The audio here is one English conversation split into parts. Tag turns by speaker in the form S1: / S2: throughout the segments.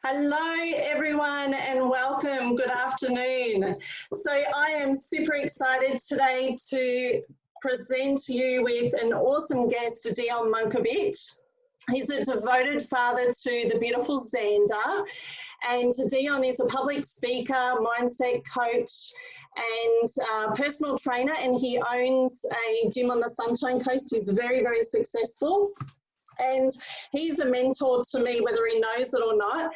S1: Hello everyone and welcome. Good afternoon. So I am super excited today to present you with an awesome guest, Dion Monkivitch. He's a devoted father to the beautiful Xander, and Dion is a public speaker, mindset coach and personal trainer, and he owns a gym on the Sunshine Coast. He's very, very successful. And he's a mentor to me, whether he knows it or not.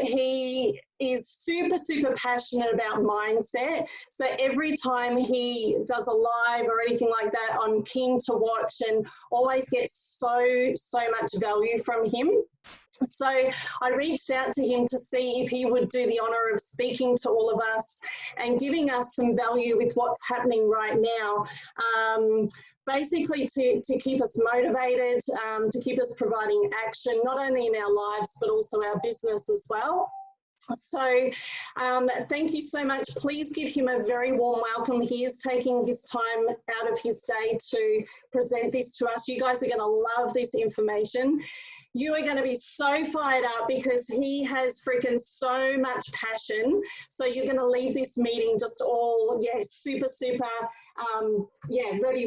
S1: He is super, super passionate about mindset. So every time he does a live or anything like that, I'm keen to watch and always get so much value from him. So I reached out to him to see if he would do the honour of speaking to all of us and giving us some value with what's happening right now. Basically to keep us motivated, to keep us providing action, not only in our lives, but also our business as well. So thank you so much. Please give him a very warm welcome. He is taking his time out of his day to present this to us. You guys are going to love this information. You are going to be so fired up because he has freaking so much passion. So you're going to leave this meeting just all, super,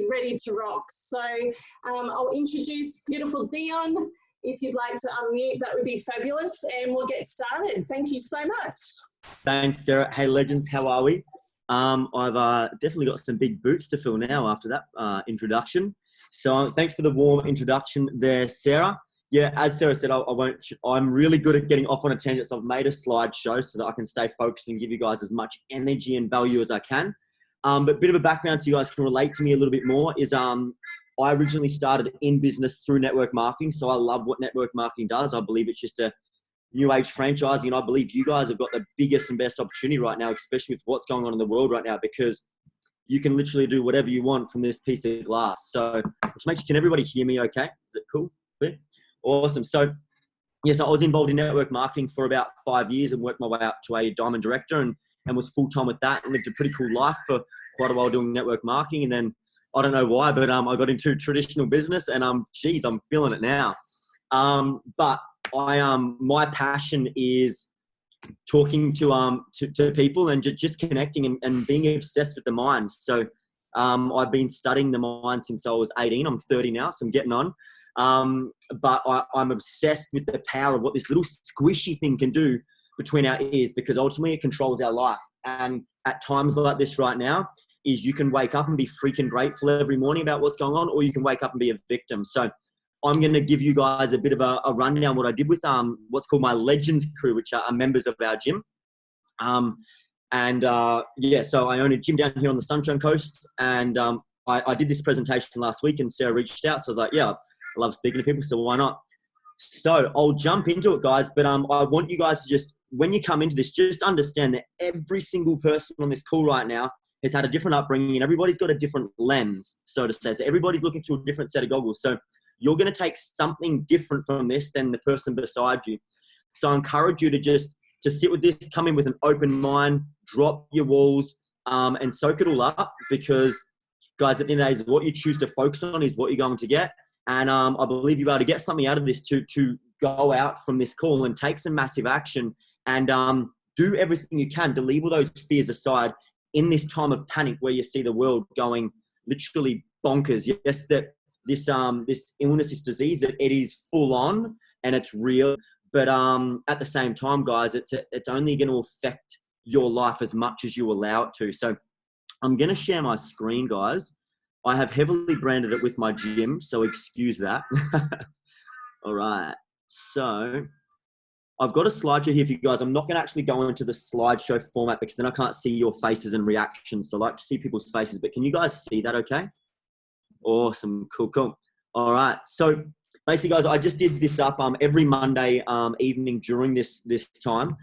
S1: ready to rock. So I'll introduce beautiful Dion. If you'd like to unmute, that would be fabulous. And we'll get started. Thank you so much.
S2: Thanks, Sarah. Hey, legends, how are we? I've definitely got some big boots to fill now after that introduction. So thanks for the warm introduction there, Sarah. Yeah, as Sarah said, I'm really good at getting off on a tangent, so I've made a slideshow so that I can stay focused and give you guys as much energy and value as I can. But a bit of a background so you guys can relate to me a little bit more is I originally started in business through network marketing, so I love what network marketing does. I believe it's just a new age franchising, and I believe you guys have got the biggest and best opportunity right now, especially with what's going on in the world right now, because you can literally do whatever you want from this piece of glass. So just make sure, can everybody hear me okay? Is it cool? Clear? Awesome. So, yes, I was involved in network marketing for about 5 years and worked my way up to a diamond director and was full-time with that and lived a pretty cool life for quite a while doing network marketing. And then, I don't know why, but I got into traditional business and I'm feeling it now. But my passion is talking to people and just connecting and being obsessed with the mind. So I've been studying the mind since I was 18. I'm 30 now, so I'm getting on. But I'm obsessed with the power of what this little squishy thing can do between our ears, because ultimately it controls our life. And at times like this right now is you can wake up and be freaking grateful every morning about what's going on, or you can wake up and be a victim. So I'm going to give you guys a bit of a rundown what I did with what's called my Legends crew, which are members of our gym. So I own a gym down here on the Sunshine Coast, and I did this presentation last week and Sarah reached out. So I was like, yeah, I love speaking to people, so why not? So I'll jump into it, guys. But I want you guys to just, when you come into this, just understand that every single person on this call right now has had a different upbringing and everybody's got a different lens, so to say. So everybody's looking through a different set of goggles. So you're going to take something different from this than the person beside you. So I encourage you to sit with this, come in with an open mind, drop your walls, and soak it all up, because, guys, at the end of the day, what you choose to focus on is what you're going to get. And I believe you'll be able to get something out of this to go out from this call and take some massive action and do everything you can to leave all those fears aside in this time of panic where you see the world going literally bonkers. Yes, that this illness, this disease, it is full on and it's real. But at the same time, guys, it's only going to affect your life as much as you allow it to. So I'm going to share my screen, guys. I have heavily branded it with my gym, so excuse that. All right. So I've got a slideshow here for you guys. I'm not going to actually go into the slideshow format because then I can't see your faces and reactions. So I like to see people's faces, but can you guys see that okay? Awesome. Cool. All right. So basically, guys, I just did this up every Monday evening during this time.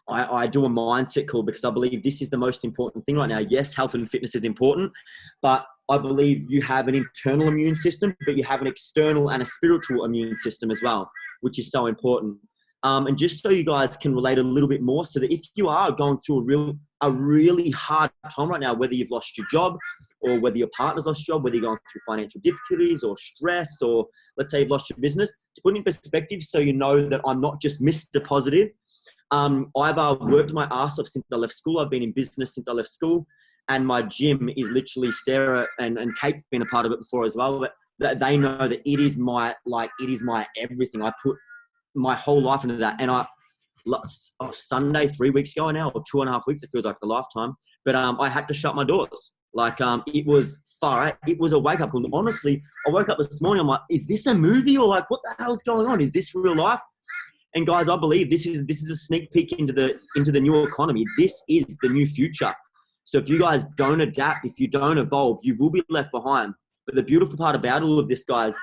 S2: I do a mindset call because I believe this is the most important thing right now. Yes, health and fitness is important, but I believe you have an internal immune system, but you have an external and a spiritual immune system as well, which is so important. And just so you guys can relate a little bit more, so that if you are going through a really hard time right now, whether you've lost your job or whether your partner's lost your job, whether you're going through financial difficulties or stress, or let's say you've lost your business, to put it in perspective so you know that I'm not just Mr. Positive. I've worked my ass off since I left school. I've been in business since I left school. And my gym is literally Sarah and Kate's been a part of it before as well. That they know that it is my everything. I put my whole life into that. And Sunday, 3 weeks ago now, or 2.5 weeks, it feels like a lifetime. But I had to shut my doors. It was far out. It was a wake up call. Honestly, I woke up this morning. I'm like, is this a movie, or like, what the hell's going on? Is this real life? And guys, I believe this is a sneak peek into the new economy. This is the new future. So if you guys don't adapt, if you don't evolve, you will be left behind. But the beautiful part about all of this, guys,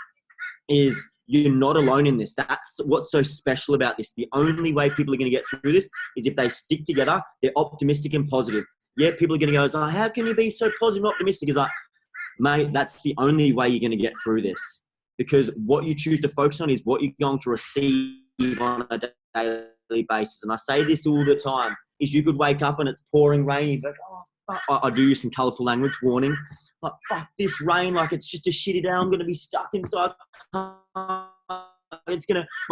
S2: is you're not alone in this. That's what's so special about this. The only way people are going to get through this is if they stick together, they're optimistic and positive. Yeah, people are going to go, oh, how can you be so positive and optimistic? It's like, mate, that's the only way you're going to get through this. Because what you choose to focus on is what you're going to receive on a daily basis. And I say this all the time, is you could wake up and it's pouring rain. You're like, oh, I do use some colourful language, warning. Like, fuck this rain, like it's just a shitty day. I'm going to be stuck inside. My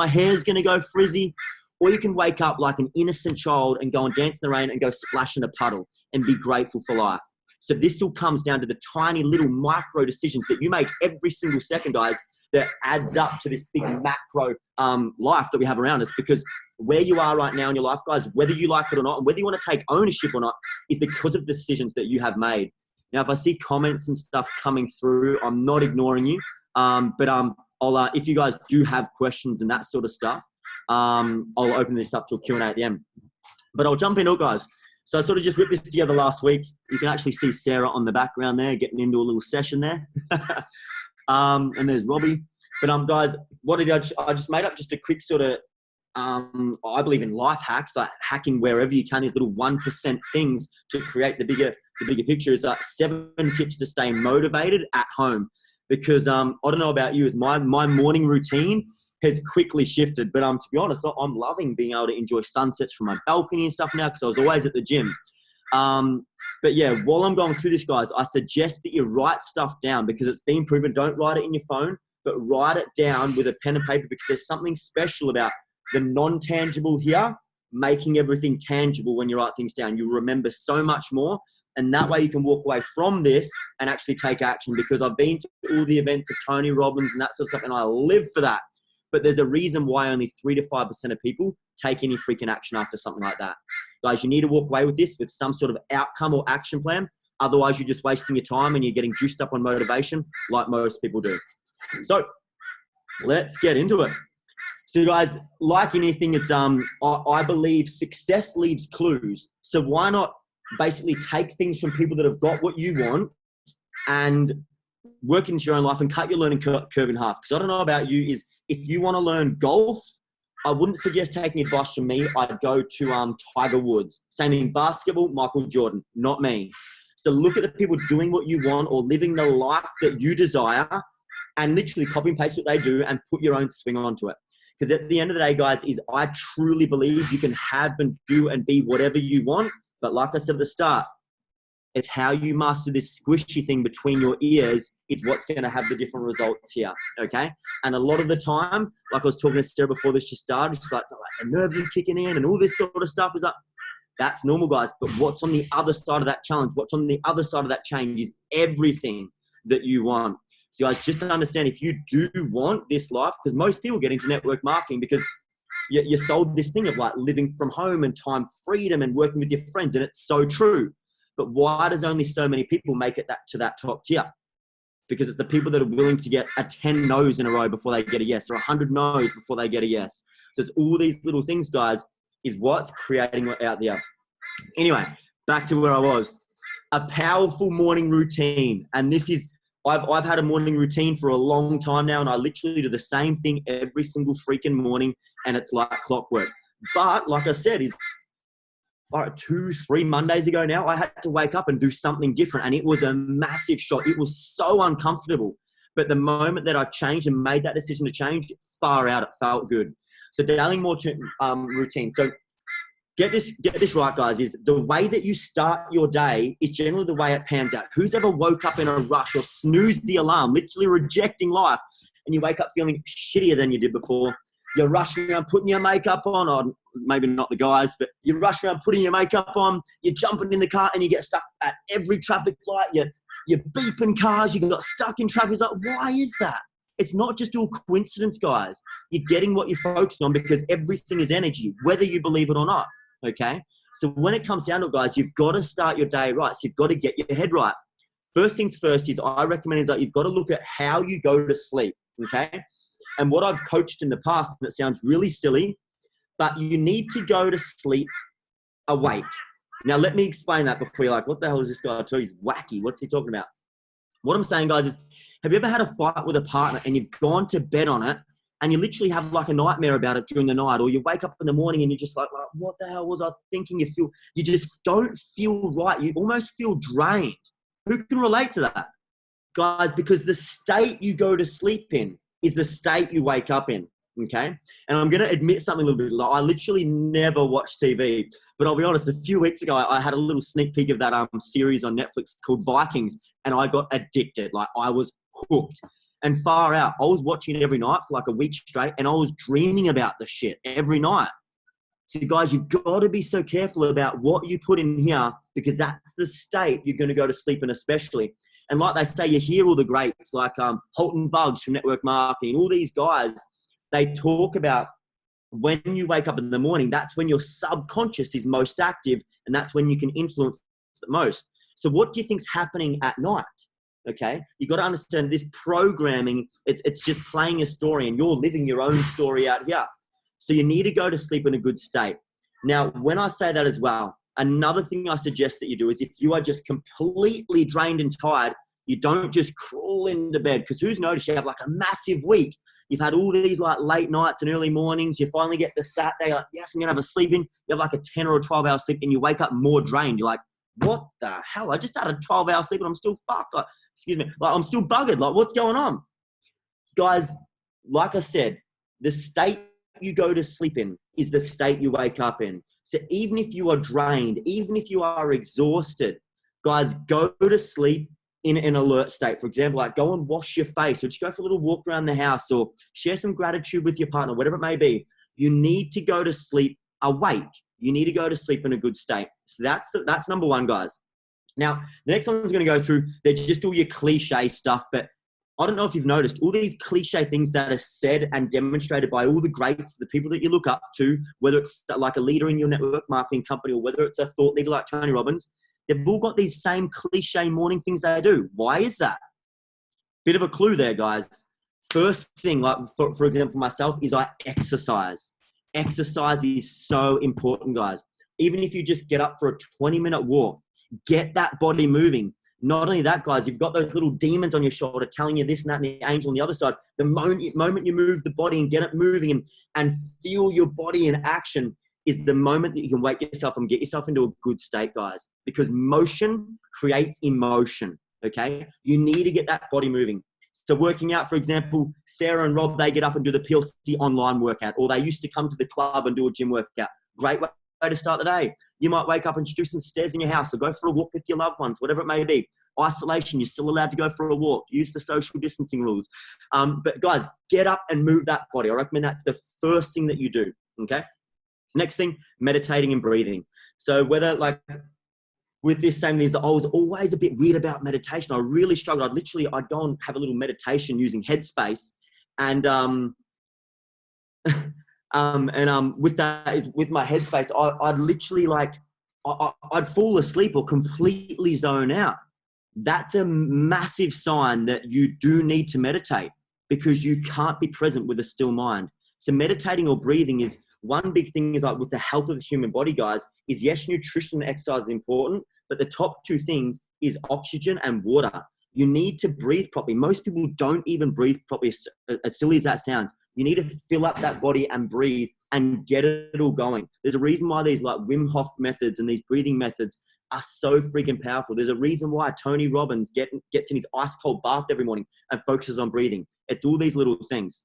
S2: hair's going to go frizzy. Or you can wake up like an innocent child and go and dance in the rain and go splash in a puddle and be grateful for life. So this all comes down to the tiny little micro decisions that you make every single second, guys, that adds up to this big macro life that we have around us. Because where you are right now in your life, guys, whether you like it or not, and whether you want to take ownership or not, is because of the decisions that you have made. Now, if I see comments and stuff coming through, I'm not ignoring you. I'll if you guys do have questions and that sort of stuff, I'll open this up to a Q&A at the end. But I'll jump into it, guys. So I sort of just whipped this together last week. You can actually see Sarah on the background there, getting into a little session there. And there's Robbie. But guys, what did I just made up just a quick sort of, I believe in life hacks, like hacking wherever you can, these little 1% things to create the bigger picture. Is 7 tips to stay motivated at home. Because I don't know about you, is my morning routine has quickly shifted. But to be honest, I'm loving being able to enjoy sunsets from my balcony and stuff now, because I was always at the gym. But yeah, while I'm going through this, guys, I suggest that you write stuff down, because it's been proven. Don't write it in your phone, but write it down with a pen and paper, because there's something special about the non-tangible here, making everything tangible. When you write things down, you remember so much more. And that way you can walk away from this and actually take action. Because I've been to all the events of Tony Robbins and that sort of stuff, and I live for that. But there's a reason why only 3 to 5% of people take any freaking action after something like that. Guys, you need to walk away with this with some sort of outcome or action plan. Otherwise, you're just wasting your time and you're getting juiced up on motivation like most people do. So let's get into it. So guys, like anything, it's I believe success leaves clues. So why not basically take things from people that have got what you want and work into your own life and cut your learning curve in half? Because I don't know about you, is if you want to learn golf, I wouldn't suggest taking advice from me. I'd go to Tiger Woods. Same thing, basketball, Michael Jordan, not me. So look at the people doing what you want or living the life that you desire, and literally copy and paste what they do and put your own swing onto it. Because at the end of the day, guys, is I truly believe you can have and do and be whatever you want. But like I said at the start, it's how you master this squishy thing between your ears is what's going to have the different results here, okay? And a lot of the time, like I was talking to Sarah before this just started, it's like the nerves are kicking in and all this sort of stuff is like, that's normal, guys. But what's on the other side of that challenge, what's on the other side of that change is everything that you want. So guys, just to understand, if you do want this life, because most people get into network marketing because you're sold this thing of like living from home and time freedom and working with your friends, and it's so true. But why does only so many people make it to that top tier? Because it's the people that are willing to get a 10 no's in a row before they get a yes, or 100 no's before they get a yes. So it's all these little things, guys, is what's creating out there. Anyway, back to where I was. A powerful morning routine. And this is, I've had a morning routine for a long time now, and I literally do the same thing every single freaking morning, and it's like clockwork. But like I said, is 2-3 Mondays ago now, I had to wake up and do something different, and it was a massive shock. It was so uncomfortable. But the moment that I changed and made that decision to change, far out, it felt good. So daily routine. So get this right, guys, is the way that you start your day is generally the way it pans out. Who's ever woke up in a rush or snoozed the alarm, literally rejecting life, and you wake up feeling shittier than you did before? You're rushing around putting your makeup on, or maybe not the guys, but you rush around putting your makeup on, you're jumping in the car and you get stuck at every traffic light, you're beeping cars, you got stuck in traffic. It's like, why is that? It's not just all coincidence, guys. You're getting what you're focusing on because everything is energy, whether you believe it or not, okay? So when it comes down to it, guys, you've got to start your day right. So you've got to get your head right. First things first is I recommend is that you've got to look at how you go to sleep, okay? And what I've coached in the past, and it sounds really silly, but you need to go to sleep awake. Now, let me explain that before you're like, what the hell is this guy talking? He's wacky. What's he talking about? What I'm saying, guys, is have you ever had a fight with a partner and you've gone to bed on it and you literally have like a nightmare about it during the night, or you wake up in the morning and you're just like, what the hell was I thinking? You just don't feel right. You almost feel drained. Who can relate to that? Guys, because the state you go to sleep in is the state you wake up in, okay? And I'm going to admit something a little bit. I literally never watch TV, but I'll be honest, a few weeks ago, I had a little sneak peek of that series on Netflix called Vikings, and I got addicted. Like, I was hooked. And far out, I was watching it every night for like a week straight, and I was dreaming about the shit every night. So guys, you've got to be so careful about what you put in here, because that's the state you're going to go to sleep in, especially. And like they say, you hear all the greats like Holton Buggs from Network Marketing, all these guys, they talk about when you wake up in the morning, that's when your subconscious is most active, and that's when you can influence the most. So what do you think's happening at night? Okay, you got to understand this programming, it's just playing a story, and you're living your own story out here. So you need to go to sleep in a good state. Now, when I say that as well, another thing I suggest that you do is if you are just completely drained and tired, you don't just crawl into bed, because who's noticed you have like a massive week. You've had all these like late nights and early mornings. You finally get to Saturday, like, yes, I'm going to have a sleep in. You have like a 10 or a 12-hour sleep, and you wake up more drained. You're like, what the hell? I just had a 12-hour sleep and I'm still fucked. Like, excuse me. Like, I'm still buggered. Like, what's going on? Guys, like I said, the state you go to sleep in is the state you wake up in. So even if you are drained, even if you are exhausted, guys, go to sleep in an alert state. For example, like go and wash your face, or just go for a little walk around the house, or share some gratitude with your partner, whatever it may be. You need to go to sleep awake. You need to go to sleep in a good state. So that's number one, guys. Now, the next one I'm going to go through, they're just all your cliche stuff, but I don't know if you've noticed all these cliche things that are said and demonstrated by all the greats, the people that you look up to, whether it's like a leader in your network marketing company, or whether it's a thought leader like Tony Robbins, they've all got these same cliche morning things they do. Why is that? Bit of a clue there, guys. First thing, like for example, for myself, is I exercise. Exercise is so important, guys. Even if you just get up for a 20-minute walk, get that body moving. Not only that, guys, you've got those little demons on your shoulder telling you this and that, and the angel on the other side. The moment you move the body and get it moving and feel your body in action is the moment that you can wake yourself and get yourself into a good state, guys. Because motion creates emotion, okay? You need to get that body moving. So working out, for example, Sarah and Rob, they get up and do the PLC online workout, or they used to come to the club and do a gym workout. Great way to start the day. You might wake up and just do some stairs in your house, or go for a walk with your loved ones, whatever it may be. Isolation, you're still allowed to go for a walk. Use the social distancing rules. But guys, get up and move that body. I recommend that's the first thing that you do, okay? Next thing, meditating and breathing. So whether like with this same thing, I was always a bit weird about meditation. I really struggled. I'd go and have a little meditation using Headspace, and with that is with my Headspace, I'd literally like I'd fall asleep or completely zone out. That's a massive sign that you do need to meditate, because you can't be present with a still mind. So meditating or breathing is one big thing. Is like with the health of the human body, guys, is yes, nutrition and exercise is important, but the top two things is oxygen and water. You need to breathe properly. Most people don't even breathe properly, as silly as that sounds. You need to fill up that body and breathe and get it all going. There's a reason why these like Wim Hof methods and these breathing methods are so freaking powerful. There's a reason why Tony Robbins gets in his ice cold bath every morning and focuses on breathing. It's all these little things.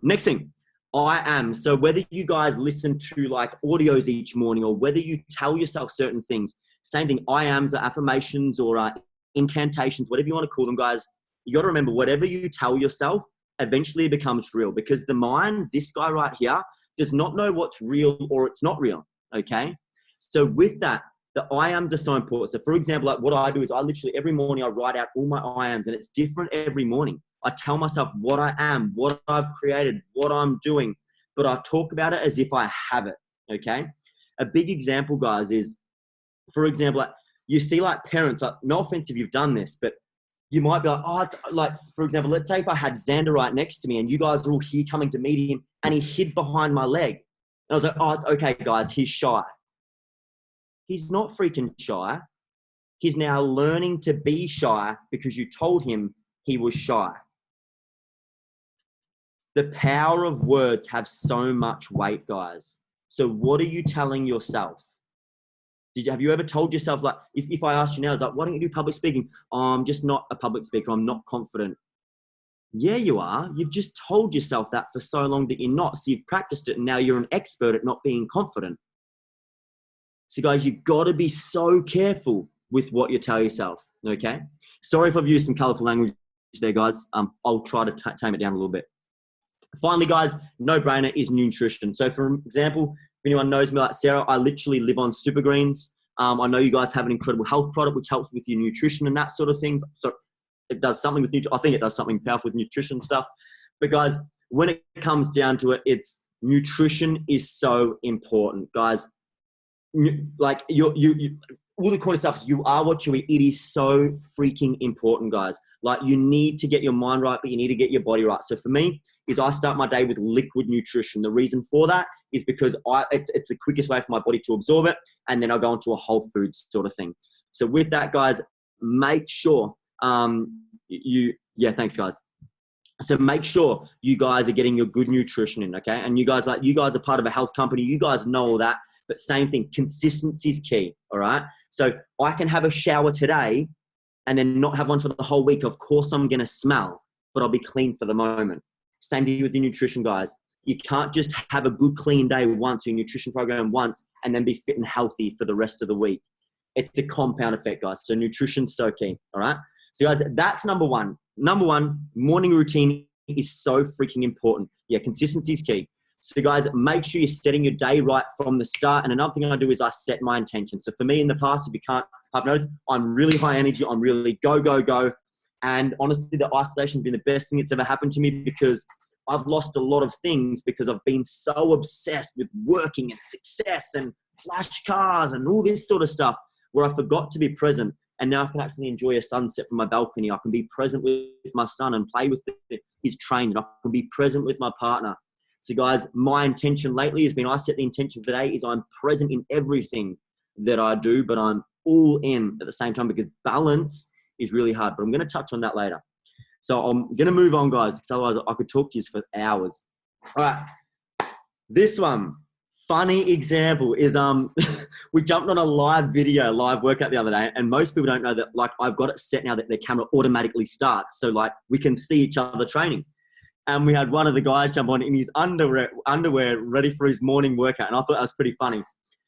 S2: Next thing, I am. So whether you guys listen to like audios each morning or whether you tell yourself certain things, same thing, I ams or affirmations or incantations, whatever you want to call them, guys, you got to remember whatever you tell yourself eventually becomes real, because the mind, this guy right here, does not know what's real or it's not real. Okay. So with that, the I ams are so important. So for example, like what I do is I literally every morning I write out all my I ams, and it's different every morning. I tell myself what I am, what I've created, what I'm doing, but I talk about it as if I have it. Okay. A big example, guys, is, for example, like you see like parents, like no offense if you've done this, but you might be like, oh, it's like, for example, let's say if I had Xander right next to me and you guys are all here coming to meet him and he hid behind my leg. And I was like, oh, it's okay, guys, he's shy. He's not freaking shy. He's now learning to be shy because you told him he was shy. The power of words have so much weight, guys. So what are you telling yourself? Have you ever told yourself, like, if I asked you now, it's like, why don't you do public speaking? Oh, I'm just not a public speaker. I'm not confident. Yeah, you are. You've just told yourself that for so long that you're not. So you've practiced it and now you're an expert at not being confident. So guys, you've got to be so careful with what you tell yourself, okay? Sorry if I've used some colorful language there, guys. I'll try to tame it down a little bit. Finally, guys, no-brainer is nutrition. So for example, if anyone knows me like Sarah, I literally live on super greens. I know you guys have an incredible health product which helps with your nutrition and that sort of thing. So it does something with nutrition. I think it does something powerful with nutrition stuff. But guys, when it comes down to it, it's nutrition is so important, guys. Like all the kind of stuff, you are what you eat. It is so freaking important, guys. Like you need to get your mind right, but you need to get your body right. So for me, is I start my day with liquid nutrition. The reason for that is because it's the quickest way for my body to absorb it, and then I'll go into a whole foods sort of thing. So with that, guys, make sure thanks, guys. So make sure you guys are getting your good nutrition in, okay? And you guys are part of a health company. You guys know all that, but same thing, consistency is key, all right? So I can have a shower today and then not have one for the whole week. Of course, I'm going to smell, but I'll be clean for the moment. Same thing with your nutrition, guys. You can't just have a good, clean day once, your nutrition program once, and then be fit and healthy for the rest of the week. It's a compound effect, guys. So nutrition's so key, all right? So guys, that's number one. Number one, morning routine is so freaking important. Yeah, consistency is key. So guys, make sure you're setting your day right from the start. And another thing I do is I set my intention. So for me in the past, if you can't have noticed, I'm really high energy. I'm really go, go, go. And honestly, the isolation has been the best thing that's ever happened to me, because I've lost a lot of things because I've been so obsessed with working and success and flash cars and all this sort of stuff, where I forgot to be present. And now I can actually enjoy a sunset from my balcony. I can be present with my son and play with his trains. I can be present with my partner. So guys, my intention lately has been, I set the intention for today is I'm present in everything that I do, but I'm all in at the same time, because balance is really hard. But I'm going to touch on that later. So I'm going to move on, guys, because otherwise I could talk to you for hours. All right. This one, funny example is we jumped on a live workout the other day, and most people don't know that, like, I've got it set now that the camera automatically starts. So like we can see each other training. And we had one of the guys jump on in his underwear ready for his morning workout. And I thought that was pretty funny.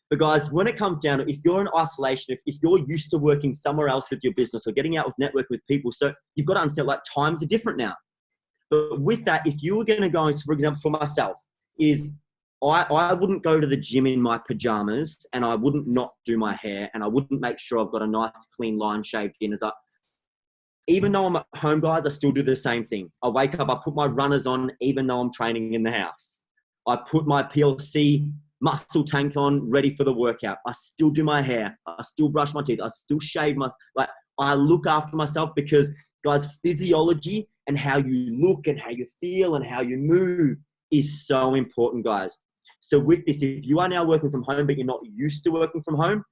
S2: But guys, when it comes down to, if you're in isolation, if you're used to working somewhere else with your business or getting out with network with people, so you've got to understand, like, times are different now. But with that, if you were going to go, for example, for myself, is I wouldn't go to the gym in my pajamas, and I wouldn't not do my hair, and I wouldn't make sure I've got a nice clean line shaved in. Even though I'm at home, guys, I still do the same thing. I wake up, I put my runners on, even though I'm training in the house. I put my PLC muscle tank on, ready for the workout. I still do my hair. I still brush my teeth. I still shave I look after myself, because, guys, physiology and how you look and how you feel and how you move is so important, guys. So with this, if you are now working from home, but you're not used to working from home,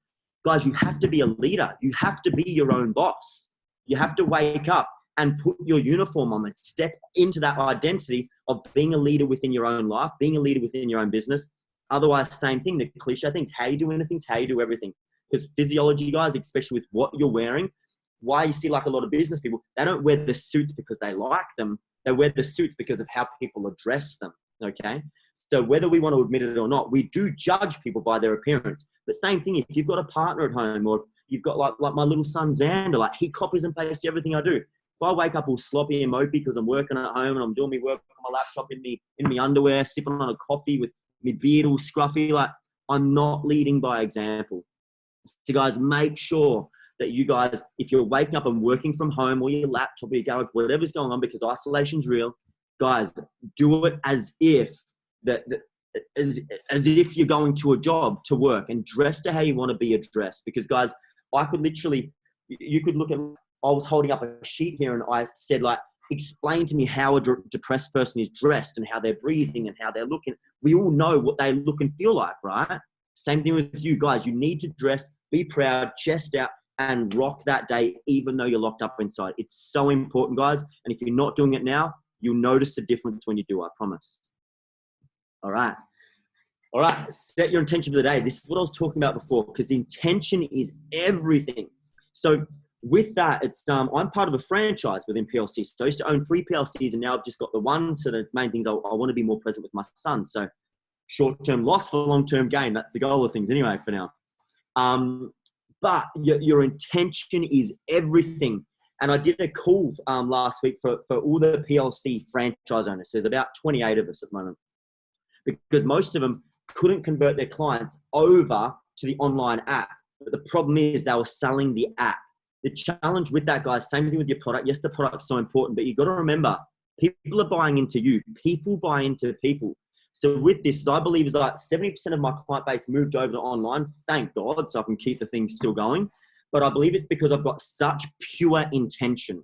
S2: guys, you have to be a leader. You have to be your own boss. You have to wake up and put your uniform on and step into that identity of being a leader within your own life, being a leader within your own business. Otherwise, same thing, the cliche things, how you do anything is how you do everything. Because physiology, guys, especially with what you're wearing, why you see like a lot of business people, they don't wear the suits because they like them. They wear the suits because of how people address them, okay? So whether we want to admit it or not, we do judge people by their appearance. The same thing, if you've got a partner at home, or if you've got like my little son Xander, like he copies and pastes everything I do. If I wake up all sloppy and mopey because I'm working at home and I'm doing my work on my laptop in my underwear, sipping on a coffee with my beard all scruffy, like I'm not leading by example. So guys, make sure that you guys, if you're waking up and working from home or your laptop or your garage, whatever's going on, because isolation's real, guys, do it as if as if you're going to a job to work, and dress to how you want to be addressed. Because guys, I could literally, you could look at, I was holding up a sheet here and I said like, explain to me how a depressed person is dressed and how they're breathing and how they're looking. We all know what they look and feel like, right? Same thing with you guys. You need to dress, be proud, chest out, and rock that day, even though you're locked up inside. It's so important, guys. And if you're not doing it now, you'll notice the difference when you do, I promise. All right. All right. Set your intention for the day. This is what I was talking about before, because intention is everything. So with that, it's I'm part of a franchise within PLC. So I used to own 3 PLCs and now I've just got the one. So that's main things I want to be more present with my son. So short-term loss for long-term gain. That's the goal of things anyway for now. But your intention is everything. And I did a call last week for all the PLC franchise owners. There's about 28 of us at the moment, because most of them couldn't convert their clients over to the online app. But the problem is they were selling the app. The challenge with that, guys, same thing with your product. Yes, the product's so important, but you've got to remember, people are buying into you. People buy into people. So with this, I believe is like 70% of my client base moved over to online. Thank God, so I can keep the things still going. But I believe it's because I've got such pure intention.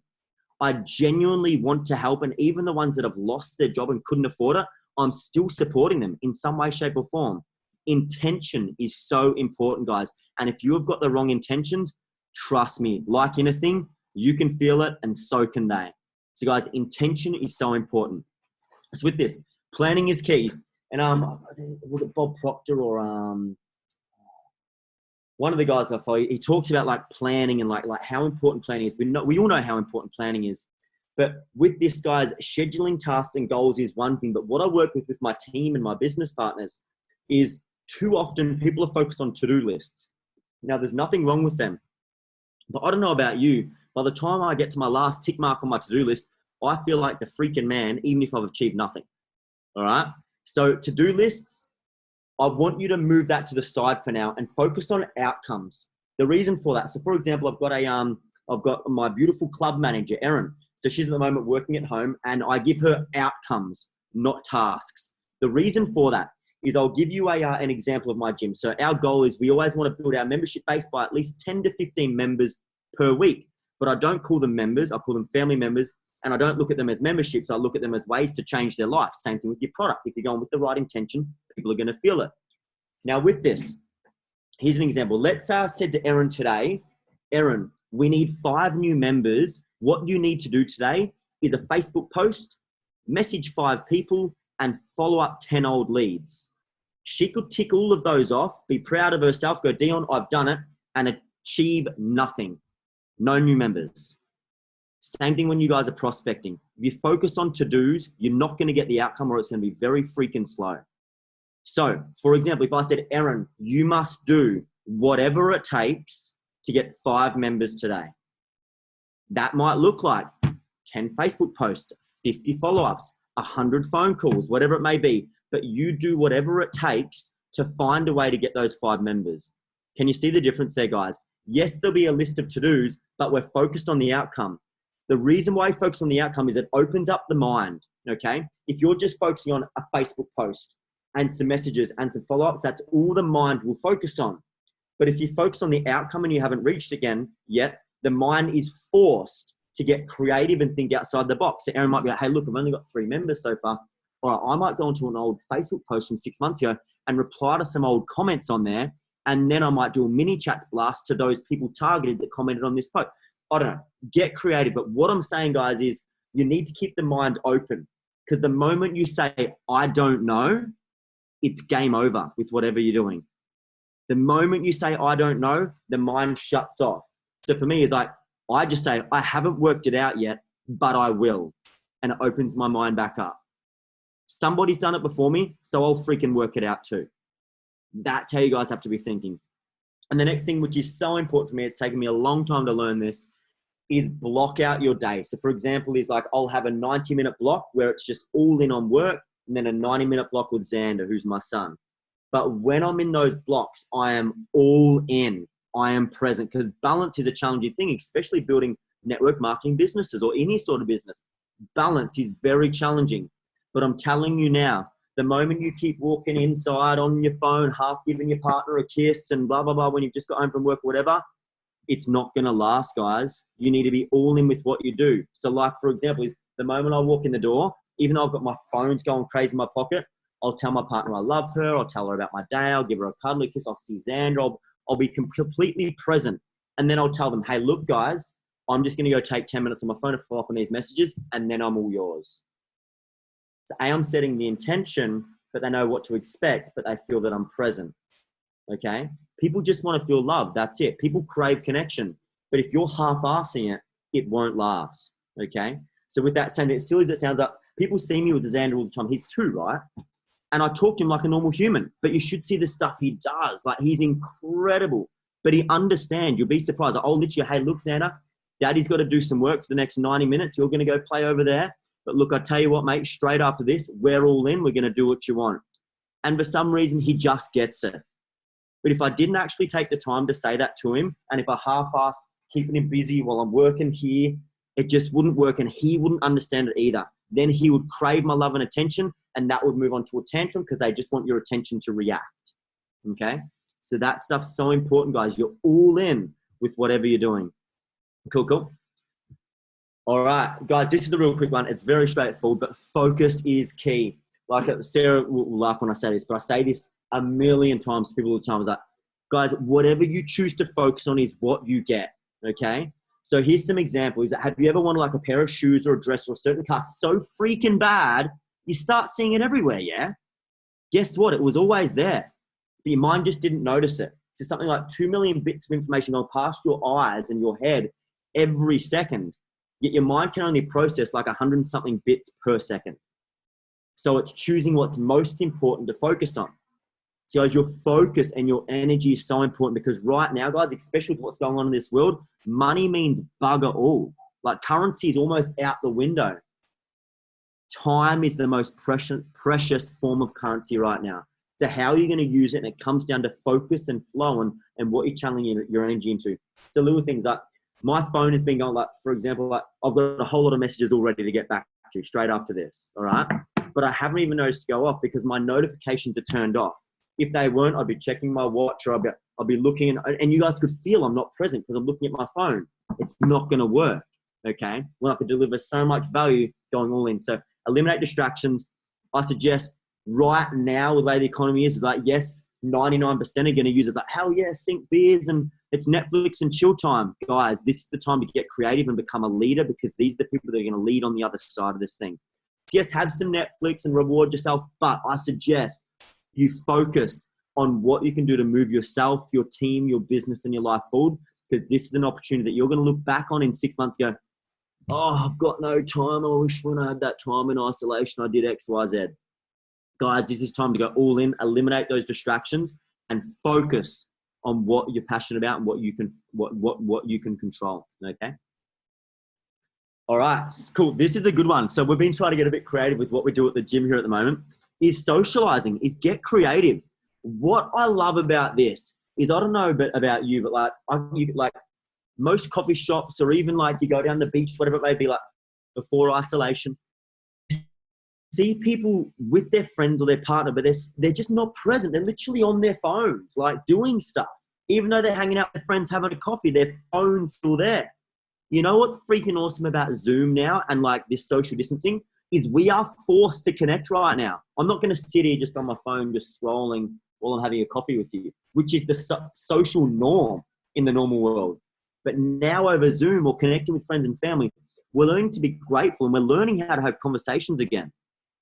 S2: I genuinely want to help. And even the ones that have lost their job and couldn't afford it, I'm still supporting them in some way, shape or form. Intention is so important, guys. And if you have got the wrong intentions, trust me, like anything, you can feel it and so can they. So guys, intention is so important. So with this, planning is key. And was it Bob Proctor or one of the guys I follow, he talks about like planning and like how important planning is. We all know how important planning is. But with this, guys, scheduling tasks and goals is one thing. But what I work with my team and my business partners is too often people are focused on to-do lists. Now, there's nothing wrong with them. But I don't know about you. By the time I get to my last tick mark on my to-do list, I feel like the freaking man, even if I've achieved nothing. All right? So to-do lists, I want you to move that to the side for now and focus on outcomes. The reason for that, so for example, I've got my beautiful club manager, Erin. So she's at the moment working at home and I give her outcomes, not tasks. The reason for that is I'll give you an example of my gym. So our goal is we always want to build our membership base by at least 10 to 15 members per week. But I don't call them members, I call them family members. And I don't look at them as memberships. I look at them as ways to change their life. Same thing with your product. If you're going with the right intention, people are going to feel it. Now with this, here's an example. Let's say I said to Erin today, Erin, we need 5 new members. What you need to do today is a Facebook post, message 5 people, and follow up 10 old leads. She could tick all of those off, be proud of herself, go, Dion, I've done it, and achieve nothing. No new members. Same thing when you guys are prospecting. If you focus on to-dos, you're not going to get the outcome, or it's going to be very freaking slow. So, for example, if I said, Erin, you must do whatever it takes to get 5 members today. That might look like 10 Facebook posts, 50 follow-ups, 100 phone calls, whatever it may be. But you do whatever it takes to find a way to get those 5 members. Can you see the difference there, guys? Yes, there'll be a list of to-dos, but we're focused on the outcome. The reason why I focus on the outcome is it opens up the mind, okay? If you're just focusing on a Facebook post and some messages and some follow-ups, that's all the mind will focus on. But if you focus on the outcome and you haven't reached again yet, the mind is forced to get creative and think outside the box. So Erin might be like, hey, look, I've only got 3 members so far. All right, I might go into an old Facebook post from 6 months ago and reply to some old comments on there. And then I might do a mini chats blast to those people targeted that commented on this post. I don't know, get creative. But what I'm saying, guys, is you need to keep the mind open, because the moment you say, I don't know, it's game over with whatever you're doing. The moment you say, I don't know, the mind shuts off. So for me, it's like, I just say, I haven't worked it out yet, but I will. And it opens my mind back up. Somebody's done it before me, so I'll freaking work it out too. That's how you guys have to be thinking. And the next thing, which is so important for me, it's taken me a long time to learn this, is block out your day. So for example, is like, I'll have a 90-minute block where it's just all in on work, and then a 90-minute block with Xander, who's my son. But when I'm in those blocks, I am all in. I am present, because balance is a challenging thing, especially building network marketing businesses or any sort of business. Balance is very challenging. But I'm telling you now, the moment you keep walking inside on your phone, half giving your partner a kiss and blah, blah, blah, when you've just got home from work or whatever, it's not going to last, guys. You need to be all in with what you do. So like, for example, is the moment I walk in the door, even though I've got my phones going crazy in my pocket, I'll tell my partner I love her. I'll tell her about my day. I'll give her a cuddly kiss. I'll see Xander. I'll be completely present. And then I'll tell them, hey, look, guys, I'm just going to go take 10 minutes on my phone to follow up on these messages, and then I'm all yours. So I'm setting the intention, but they know what to expect, but they feel that I'm present. Okay? People just want to feel love. That's it. People crave connection. But if you're half-assing it, it won't last. Okay? So with that saying, as silly as it sounds like, people see me with Xander all the time. He's 2, right? And I talk to him like a normal human, but you should see the stuff he does. Like, he's incredible, but he understands. You'll be surprised. Like, oh, literally, hey, look, Xander, Daddy's got to do some work for the next 90 minutes. You're going to go play over there. But look, I tell you what, mate, straight after this, we're all in. We're going to do what you want. And for some reason, he just gets it. But if I didn't actually take the time to say that to him, and if I half-assed keeping him busy while I'm working here, it just wouldn't work, and he wouldn't understand it either. Then he would crave my love and attention, and that would move on to a tantrum, because they just want your attention to react. Okay? So that stuff's so important, guys. You're all in with whatever you're doing. Cool, cool. All right, guys, this is a real quick one. It's very straightforward, but focus is key. Like, Sarah will laugh when I say this, but I say this a million times to people all the time. It's like, guys, whatever you choose to focus on is what you get, okay? So here's some examples. Have you ever wanted like a pair of shoes or a dress or a certain car so freaking bad, you start seeing it everywhere, yeah? Guess what? It was always there, but your mind just didn't notice it. So something like 2 million bits of information going past your eyes and your head every second, yet your mind can only process like 100-something bits per second. So it's choosing what's most important to focus on. So guys, your focus and your energy is so important, because right now, guys, especially with what's going on in this world, money means bugger all. Like, currency is almost out the window. Time is the most precious form of currency right now. So how are you going to use it? And it comes down to focus and flow and what you're channeling your energy into. So little things like, my phone has been going, like, for example, like, I've got a whole lot of messages all ready to get back to straight after this, all right? But I haven't even noticed to go off because my notifications are turned off. If they weren't, I'd be checking my watch, or I'll be looking, and you guys could feel I'm not present because I'm looking at my phone. It's not going to work, okay? When I could deliver so much value going all in. So eliminate distractions. I suggest right now, the way the economy is like, yes, 99% are going to use it. It's like, hell yeah, sink beers and it's Netflix and chill time. Guys, this is the time to get creative and become a leader, because these are the people that are going to lead on the other side of this thing. Yes, have some Netflix and reward yourself, but I suggest you focus on what you can do to move yourself, your team, your business, and your life forward, because this is an opportunity that you're going to look back on in 6 months and go, oh, I've got no time. I wish when I had that time in isolation, I did X, Y, Z. Guys, this is time to go all in, eliminate those distractions, and focus on what you're passionate about and what you can control. Okay. All right, cool. This is a good one. So we've been trying to get a bit creative with what we do at the gym here at the moment. Is socializing, is get creative. What I love about this is, I don't know about you, but like most coffee shops, or even like you go down the beach, whatever it may be, like before isolation, see people with their friends or their partner, but they're just not present. They're literally on their phones, like doing stuff. Even though they're hanging out with friends, having a coffee, their phone's still there. You know what's freaking awesome about Zoom now and like this social distancing is we are forced to connect right now. I'm not going to sit here just on my phone, just scrolling while I'm having a coffee with you, which is the social norm in the normal world. But now over Zoom or connecting with friends and family, we're learning to be grateful and we're learning how to have conversations again.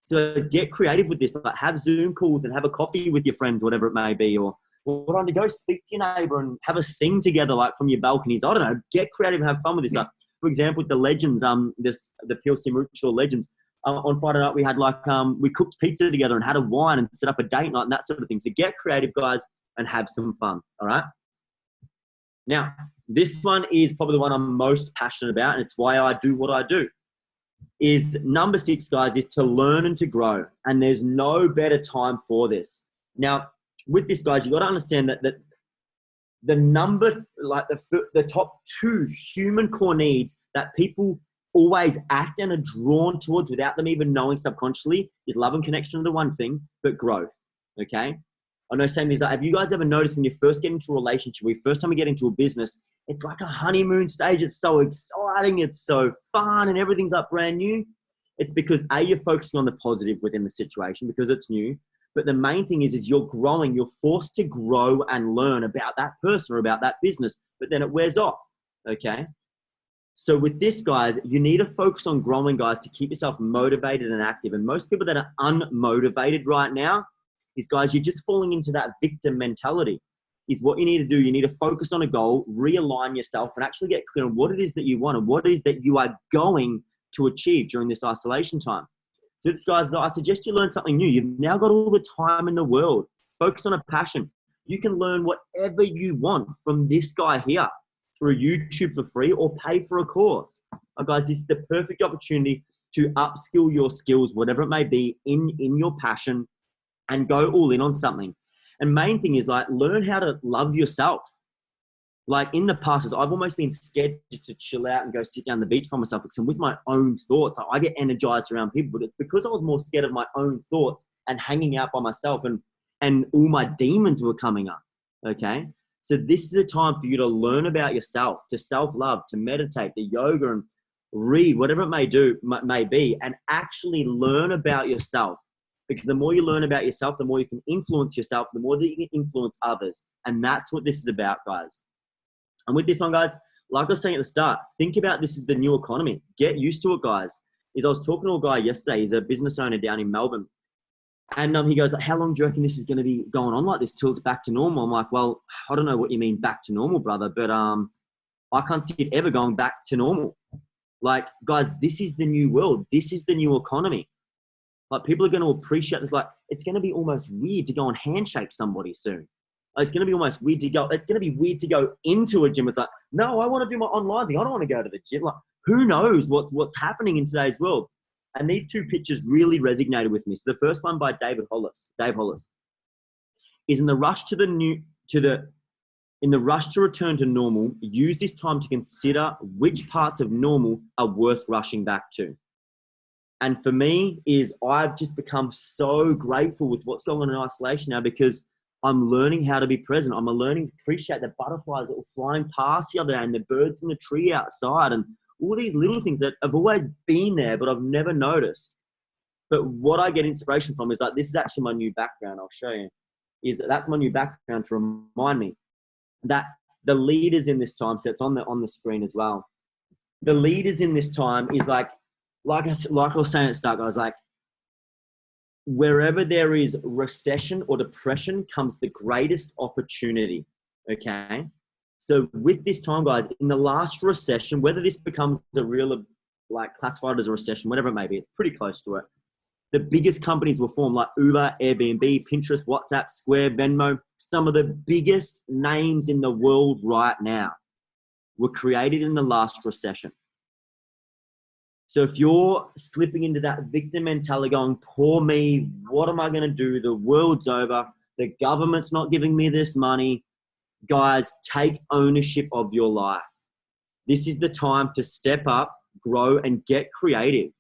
S2: So get creative with this. Like have Zoom calls and have a coffee with your friends, whatever it may be, or on to go speak to your neighbor and have a sing together, like from your balconies. I don't know. Get creative and have fun with this. Like, for example, with the legends, the PLC Mauritius legends. On Friday night, we had we cooked pizza together and had a wine and set up a date night and that sort of thing. So get creative, guys, and have some fun. All right. Now, this one is probably the one I'm most passionate about, and it's why I do what I do. Is number 6, guys, is to learn and to grow. And there's no better time for this. Now, with this, guys, you got to understand that the number, like the top 2 human core needs that people always act and are drawn towards without them even knowing subconsciously is love and connection to the one thing, but growth. Okay. I know saying this, have you guys ever noticed when you first get into a relationship, when you first time you get into a business, it's like a honeymoon stage. It's so exciting. It's so fun and everything's up brand new. It's because you're focusing on the positive within the situation because it's new. But the main thing is you're growing. You're forced to grow and learn about that person or about that business, but then it wears off. Okay. So with this, guys, you need to focus on growing, guys, to keep yourself motivated and active. And most people that are unmotivated right now is, guys, you're just falling into that victim mentality. Is what you need to do. You need to focus on a goal, realign yourself, and actually get clear on what it is that you want and what it is that you are going to achieve during this isolation time. So this, guys, I suggest you learn something new. You've now got all the time in the world. Focus on a passion. You can learn whatever you want from this guy here through YouTube for free or pay for a course. Guys, this is the perfect opportunity to upskill your skills, whatever it may be, in your passion, and go all in on something. And main thing is, like, learn how to love yourself. Like in the past, I've almost been scared to chill out and go sit down the beach by myself because I'm with my own thoughts. I get energized around people, but it's because I was more scared of my own thoughts and hanging out by myself, and all my demons were coming up. Okay. So this is a time for you to learn about yourself, to self-love, to meditate, to yoga, and read, whatever it may be, and actually learn about yourself. Because the more you learn about yourself, the more you can influence yourself, the more that you can influence others. And that's what this is about, guys. And with this one, guys, like I was saying at the start, think about this as the new economy. Get used to it, guys. I was talking to a guy yesterday. He's a business owner down in Melbourne. And he goes, how long do you reckon this is going to be going on like this till it's back to normal? I'm like, well, I don't know what you mean back to normal, brother, but I can't see it ever going back to normal. Like, guys, this is the new world. This is the new economy. Like, people are going to appreciate this. Like, it's going to be almost weird to go and handshake somebody soon. Like, it's going to be almost weird to go. It's going to be weird to go into a gym. It's like, no, I want to do my online thing. I don't want to go to the gym. Like, who knows what's happening in today's world? And these 2 pictures really resonated with me. So the first one by Dave Hollis, is in the rush to return to normal, use this time to consider which parts of normal are worth rushing back to. And for me I've just become so grateful with what's going on in isolation now because I'm learning how to be present. I'm learning to appreciate the butterflies that were flying past the other day and the birds in the tree outside and all these little things that have always been there, but I've never noticed. But what I get inspiration from is like, this is actually my new background. I'll show you. That's my new background to remind me that the leaders in this time, so it's on the screen as well. The leaders in this time is like I was saying at the start, I was like, wherever there is recession or depression comes the greatest opportunity. Okay. So with this time, guys, in the last recession, whether this becomes a real, like classified as a recession, whatever it may be, it's pretty close to it. The biggest companies were formed like Uber, Airbnb, Pinterest, WhatsApp, Square, Venmo. Some of the biggest names in the world right now were created in the last recession. So if you're slipping into that victim mentality going, poor me, what am I going to do? The world's over. The government's not giving me this money. Guys, take ownership of your life. This is the time to step up, grow, and get creative.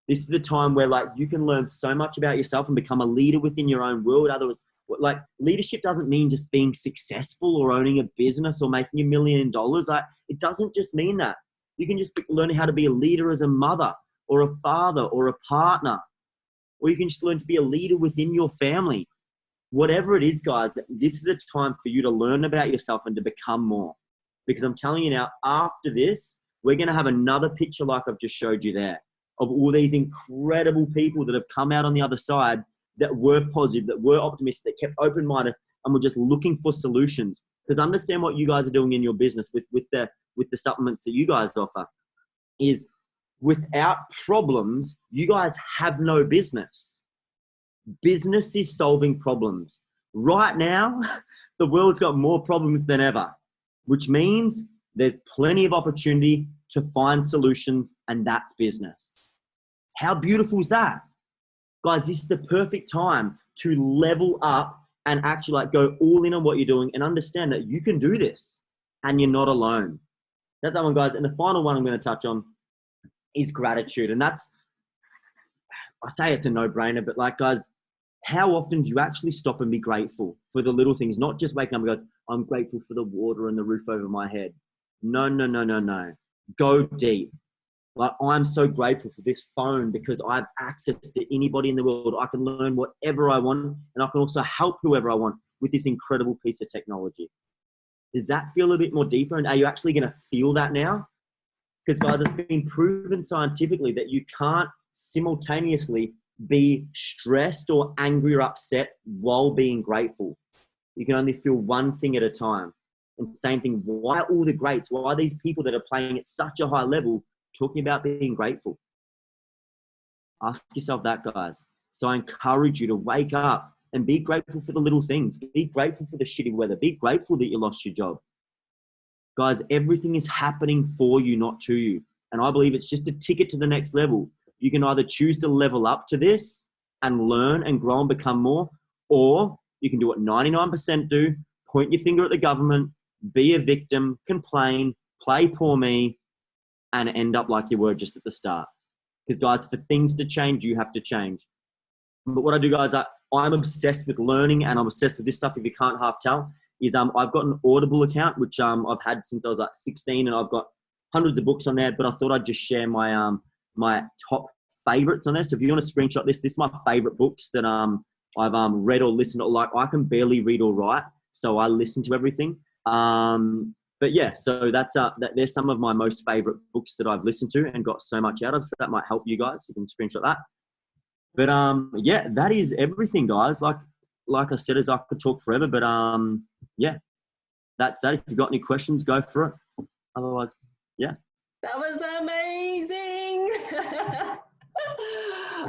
S2: This is the time where like you can learn so much about yourself and become a leader within your own world. Otherwise, like leadership doesn't mean just being successful or owning a business or making $1 million. Like, it doesn't just mean that. You can just learn how to be a leader as a mother or a father or a partner, or you can just learn to be a leader within your family. Whatever it is, guys, this is a time for you to learn about yourself and to become more. because I'm telling you now, after this, we're going to have another picture like I've just showed you there of all these incredible people that have come out on the other side that were positive, that were optimistic, that kept open-minded, and were just looking for solutions. Because understand what you guys are doing in your business with the supplements that you guys offer is without problems, you guys have no business. Business is solving problems. Right now, the world's got more problems than ever, which means there's plenty of opportunity to find solutions, and that's business. How beautiful is that? Guys, this is the perfect time to level up and actually like go all in on what you're doing and understand that you can do this and you're not alone. That's that one, guys. And the final one I'm going to touch on is gratitude. And that's, I say it's a no-brainer, but like, guys, how often do you actually stop and be grateful for the little things? Not just waking up and go, I'm grateful for the water and the roof over my head. No. Go deep. Like, I'm so grateful for this phone because I have access to anybody in the world. I can learn whatever I want, and I can also help whoever I want with this incredible piece of technology. Does that feel a bit more deeper? And are you actually going to feel that now? Because, guys, it's been proven scientifically that you can't simultaneously be stressed or angry or upset while being grateful. You can only feel one thing at a time. And same thing, why all the greats? Why are these people that are playing at such a high level talking about being grateful? Ask yourself that, guys. So I encourage you to wake up and be grateful for the little things. Be grateful for the shitty weather. Be grateful that you lost your job. Guys, everything is happening for you, not to you. And I believe it's just a ticket to the next level. You can either choose to level up to this and learn and grow and become more, or you can do what 99% do, point your finger at the government, be a victim, complain, play poor me, and end up like you were just at the start. Because, guys, for things to change, you have to change. But what I do, guys, I'm obsessed with learning, and I'm obsessed with this stuff, if you can't half tell, is I've got an Audible account, which I've had since I was like 16, and I've got hundreds of books on there, but I thought I'd just share my my top favorites on there. So if you want to screenshot this is my favorite books that I've read or listened to. Like, I can barely read or write, so I listen to everything. But yeah, so there's some of my most favorite books that I've listened to and got so much out of. So that might help you guys. You can screenshot that. But yeah, that is everything, guys. Like I said, as I could talk forever, but yeah, that's that. If you've got any questions, go for it. Otherwise, yeah.
S1: That was amazing.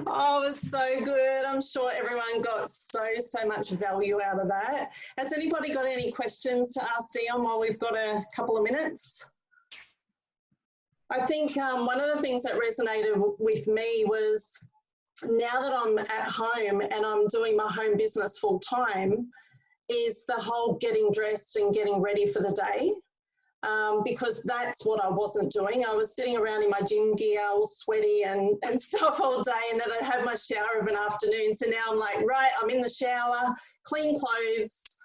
S1: Oh, it was so good. I'm sure everyone got so much value out of that. Has anybody got any questions to ask Dion while we've got a couple of minutes? I think one of the things that resonated with me was, now that I'm at home and I'm doing my home business full time, is the whole getting dressed and getting ready for the day. Because that's what I wasn't doing. I was sitting around in my gym gear all sweaty and stuff all day, and then I'd have my shower of an afternoon. So now I'm like, right, I'm in the shower, clean clothes,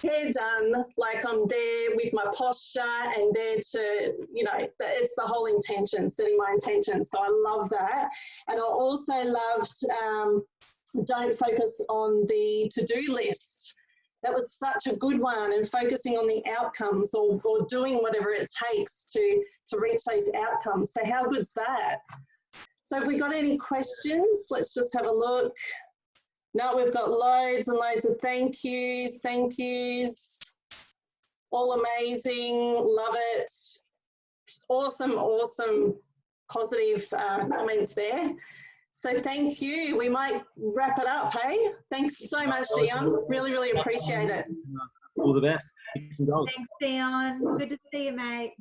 S1: hair done, like I'm there with my posture and there to, you know, it's the whole intention, setting my intention. So I love that. And I also loved don't focus on the to-do list. That was such a good one, and focusing on the outcomes or doing whatever it takes to reach those outcomes. So how good's that? So have we got any questions? Let's just have a look. No, we've got loads and loads of thank yous. All amazing, love it. Awesome positive comments there. So thank you. We might wrap it up, hey? Thanks so much, Dion. Really appreciate it.
S2: All the best.
S3: Thanks, Dion. Good to see you, mate.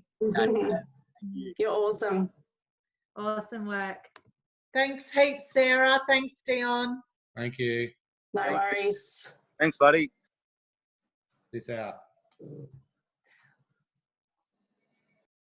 S1: You're awesome.
S3: Awesome work.
S4: Thanks heaps, Sarah. Thanks, Dion.
S5: Thank you.
S1: No worries.
S6: Thanks, buddy.
S5: Peace out.